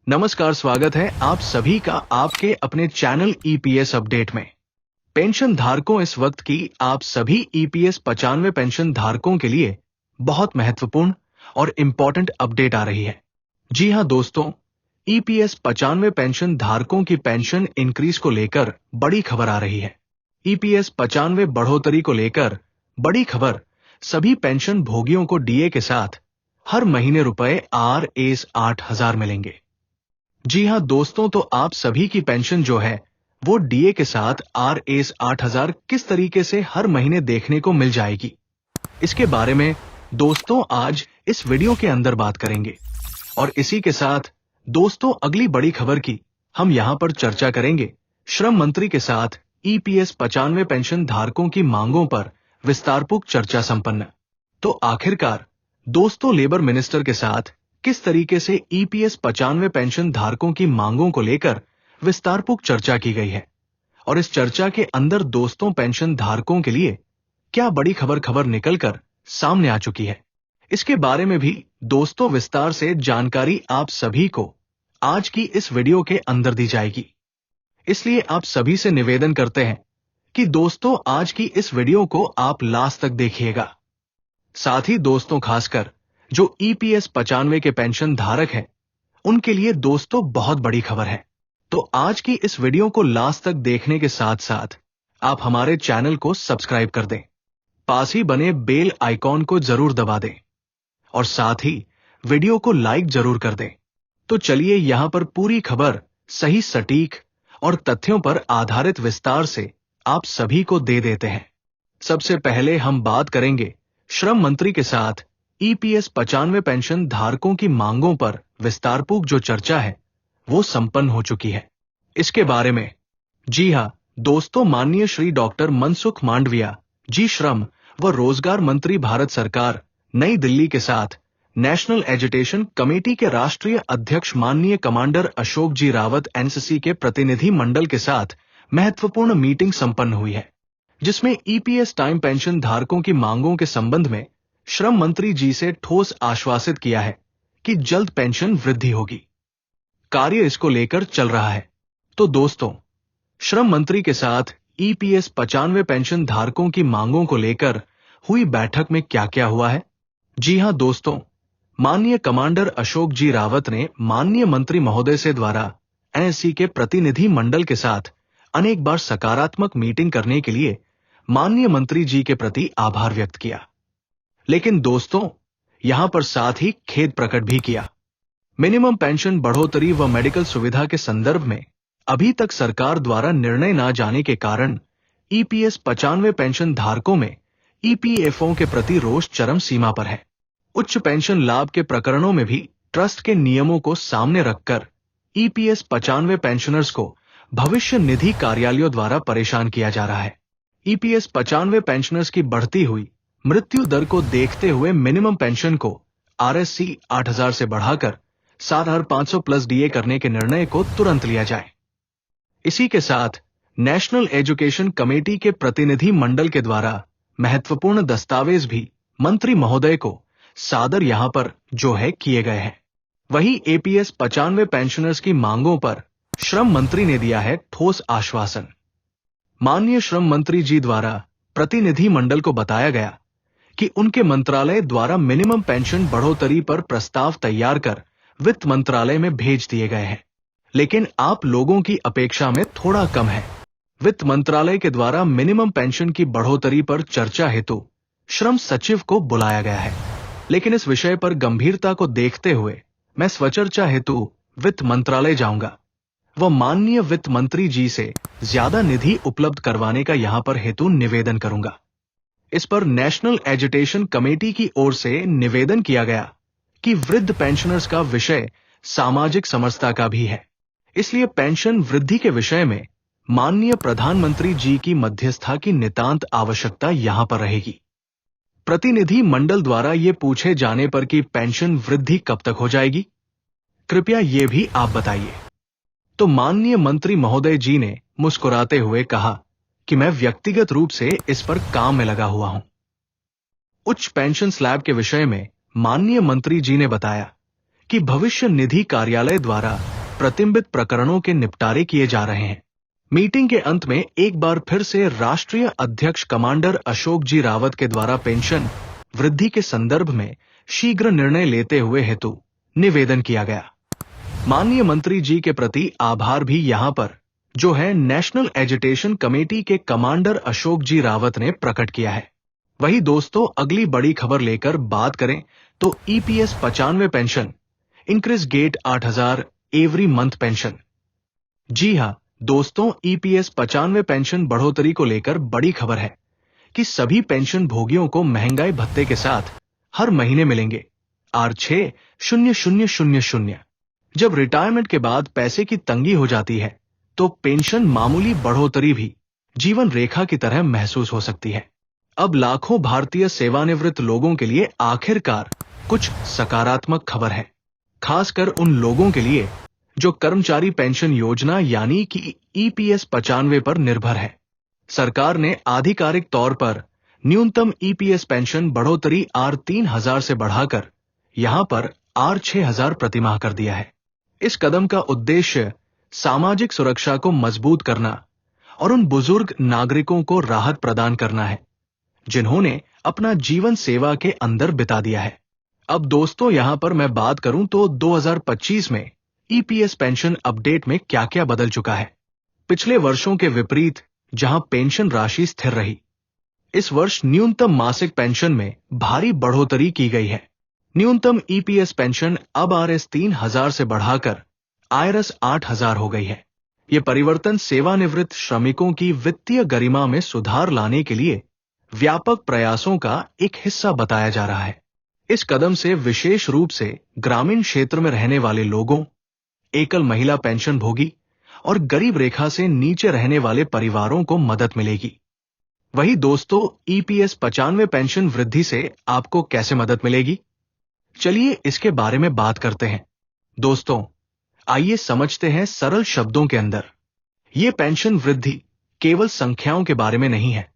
नमस्कार, स्वागत है आप सभी का आपके अपने चैनल ईपीएस अपडेट में। पेंशन धारकों, इस वक्त की आप सभी ईपीएस 95 पेंशन धारकों के लिए बहुत महत्वपूर्ण और इंपॉर्टेंट अपडेट आ रही है। जी हां दोस्तों, ईपीएस 95 पेंशन धारकों की पेंशन इंक्रीज को लेकर बड़ी खबर आ रही है। ईपीएस 95 बढ़ोतरी को लेकर बड़ी खबर, सभी पेंशन भोगियों को डीए के साथ हर महीने रुपए RS 8,000 मिलेंगे। जी हां दोस्तों, तो आप सभी की पेंशन जो है वो डीए के साथ RS 8,000 किस तरीके से हर महीने देखने को मिल जाएगी, इसके बारे में दोस्तों आज इस वीडियो के अंदर बात करेंगे। और इसी के साथ दोस्तों अगली बड़ी खबर की हम यहां पर चर्चा करेंगे। श्रम मंत्री के साथ ईपीएस 95 पेंशन धारकों की मांगों पर विस्तारपूर्वक चर्चा संपन्न। तो आखिरकार दोस्तों लेबर मिनिस्टर के साथ किस तरीके से ईपीएस 95 पेंशन धारकों की मांगों को लेकर विस्तारपूर्वक चर्चा की गई है, और इस चर्चा के अंदर दोस्तों पेंशन धारकों के लिए क्या बड़ी खबर निकलकर सामने आ चुकी है, इसके बारे में भी दोस्तों विस्तार से जानकारी आप सभी को आज की इस वीडियो के अंदर दी जाएगी। इसलिए आप सभी से निवेदन करते हैं कि दोस्तों आज की इस वीडियो को आप लास्ट तक देखिएगा। साथ ही दोस्तों खासकर जो ईपीएस 95 के पेंशन धारक हैं, उनके लिए दोस्तों बहुत बड़ी खबर है। तो आज की इस वीडियो को लास्ट तक देखने के साथ साथ आप हमारे चैनल को सब्सक्राइब कर दें, पास ही बने बेल आइकॉन को जरूर दबा दें और साथ ही वीडियो को लाइक जरूर कर दें। तो चलिए यहां पर पूरी खबर सही, सटीक और तथ्यों पर आधारित विस्तार से आप सभी को दे देते हैं। सबसे पहले हम बात करेंगे श्रम मंत्री के साथ ईपीएस 95 पेंशन धारकों की मांगों पर विस्तारपूर्वक जो चर्चा है वो संपन्न हो चुकी है, इसके बारे में। जी हां दोस्तों, माननीय श्री डॉक्टर मनसुख मांडविया जी, श्रम व रोजगार मंत्री, भारत सरकार, नई दिल्ली के साथ नेशनल एजुटेशन कमेटी के राष्ट्रीय अध्यक्ष माननीय कमांडर अशोक जी रावत एनसीसी के प्रतिनिधि मंडल के साथ महत्वपूर्ण मीटिंग संपन्न हुई है, जिसमें ईपीएस टाइम पेंशन धारकों की मांगों के संबंध में श्रम मंत्री जी से ठोस आश्वासित किया है कि जल्द पेंशन वृद्धि होगी। कार्य इसको लेकर चल रहा है। तो दोस्तों, श्रम मंत्री के साथ ईपीएस 95 पेंशन धारकों की मांगों को लेकर हुई बैठक में क्या क्या हुआ है। जी हां दोस्तों, माननीय कमांडर अशोक जी रावत ने माननीय मंत्री महोदय से द्वारा एनएससी के प्रतिनिधि मंडल के साथ अनेक बार सकारात्मक मीटिंग करने के लिए माननीय मंत्री जी के प्रति आभार व्यक्त किया, लेकिन दोस्तों यहां पर साथ ही खेद प्रकट भी किया। मिनिमम पेंशन बढ़ोतरी व मेडिकल सुविधा के संदर्भ में अभी तक सरकार द्वारा निर्णय न जाने के कारण ईपीएस 95 पेंशन धारकों में ईपीएफओ के प्रति रोष चरम सीमा पर है। उच्च पेंशन लाभ के प्रकरणों में भी ट्रस्ट के नियमों को सामने रखकर ईपीएस 95 पेंशनर्स को भविष्य निधि कार्यालयों द्वारा परेशान किया जा रहा है। ईपीएस 95 पेंशनर्स की बढ़ती हुई मृत्यु दर को देखते हुए मिनिमम पेंशन को RSC 8,000 से बढ़ाकर 7,500 प्लस डीए करने के निर्णय को तुरंत लिया जाए। इसी के साथ नेशनल एजुकेशन कमेटी के प्रतिनिधि मंडल के द्वारा महत्वपूर्ण दस्तावेज भी मंत्री महोदय को सादर यहां पर जो है किए गए हैं। वहीं एपीएस 95 पेंशनर्स की मांगों पर श्रम मंत्री ने दिया है ठोस आश्वासन। माननीय श्रम मंत्री जी द्वारा प्रतिनिधि मंडल को बताया गया कि उनके मंत्रालय द्वारा मिनिमम पेंशन बढ़ोतरी पर प्रस्ताव तैयार कर वित्त मंत्रालय में भेज दिए गए हैं, लेकिन आप लोगों की अपेक्षा में थोड़ा कम है। वित्त मंत्रालय के द्वारा मिनिमम पेंशन की बढ़ोतरी पर चर्चा हेतु श्रम सचिव को बुलाया गया है, लेकिन इस विषय पर गंभीरता को देखते हुए मैं स्वचर्चा हेतु वित्त मंत्रालय जाऊंगा व माननीय वित्त मंत्री जी से ज्यादा निधि उपलब्ध करवाने का यहां पर हेतु निवेदन करूंगा। इस पर नेशनल एजुटेशन कमेटी की ओर से निवेदन किया गया कि वृद्ध पेंशनर्स का विषय सामाजिक समरसता का भी है, इसलिए पेंशन वृद्धि के विषय में माननीय प्रधानमंत्री जी की मध्यस्थता की नितांत आवश्यकता यहां पर रहेगी। प्रतिनिधि मंडल द्वारा ये पूछे जाने पर कि पेंशन वृद्धि कब तक हो जाएगी, कृपया ये भी आप बताइए। तो माननीय मंत्री महोदय जी ने मुस्कुराते हुए कहा कि मैं व्यक्तिगत रूप से इस पर काम में लगा हुआ हूं। उच्च पेंशन स्लैब के विषय में माननीय मंत्री जी ने बताया कि भविष्य निधि कार्यालय द्वारा प्रतिबिंबित प्रकरणों के निपटारे किए जा रहे हैं। मीटिंग के अंत में एक बार फिर से राष्ट्रीय अध्यक्ष कमांडर अशोक जी रावत के द्वारा पेंशन वृद्धि के संदर्भ में शीघ्र निर्णय लेते हुए हेतु निवेदन किया गया। माननीय मंत्री जी के प्रति आभार भी यहाँ पर जो है नेशनल एजुटेशन कमेटी के कमांडर अशोक जी रावत ने प्रकट किया है। वही दोस्तों, अगली बड़ी खबर लेकर बात करें तो EPS 95 pension increase get 8000 every month pension. जी हां दोस्तों, ईपीएस 95 पेंशन बढ़ोतरी को लेकर बड़ी खबर है कि सभी पेंशन भोगियों को महंगाई भत्ते के साथ हर महीने मिलेंगे R600000। जब रिटायरमेंट के बाद पैसे की तंगी हो जाती है तो पेंशन मामूली बढ़ोतरी भी जीवन रेखा की तरह महसूस हो सकती है। अब लाखों भारतीय सेवानिवृत्त लोगों के लिए आखिरकार कुछ सकारात्मक खबर है, खासकर उन लोगों के लिए जो कर्मचारी पेंशन योजना यानी कि ईपीएस 95 पर निर्भर है। सरकार ने आधिकारिक तौर पर न्यूनतम ईपीएस पेंशन बढ़ोतरी R3000 से बढ़ाकर यहां पर R6000 प्रतिमाह कर दिया है। इस कदम का उद्देश्य सामाजिक सुरक्षा को मजबूत करना और उन बुजुर्ग नागरिकों को राहत प्रदान करना है जिन्होंने अपना जीवन सेवा के अंदर बिता दिया है। अब दोस्तों, यहां पर मैं बात करूं तो 2025 में ईपीएस पेंशन अपडेट में क्या-क्या बदल चुका है। पिछले वर्षों के विपरीत जहां पेंशन राशि स्थिर रही, इस वर्ष न्यूनतम मासिक पेंशन में भारी बढ़ोतरी की गई है। न्यूनतम ईपीएस पेंशन अब RS3000 से बढ़ाकर IRS8000 हो गई है। ये परिवर्तन सेवानिवृत्त श्रमिकों की वित्तीय गरिमा में सुधार लाने के लिए व्यापक प्रयासों का एक हिस्सा बताया जा रहा है। इस कदम से विशेष रूप से ग्रामीण क्षेत्र में रहने वाले लोगों, एकल महिला पेंशन भोगी और गरीब रेखा से नीचे रहने वाले परिवारों को मदद मिलेगी। वही दोस्तों, ईपीएस 95 पेंशन वृद्धि से आपको कैसे मदद मिलेगी, चलिए इसके बारे में बात करते हैं। दोस्तों, आइए समझते हैं सरल शब्दों के अंदर। ये पेंशन वृद्धि केवल संख्याओं के बारे में नहीं है,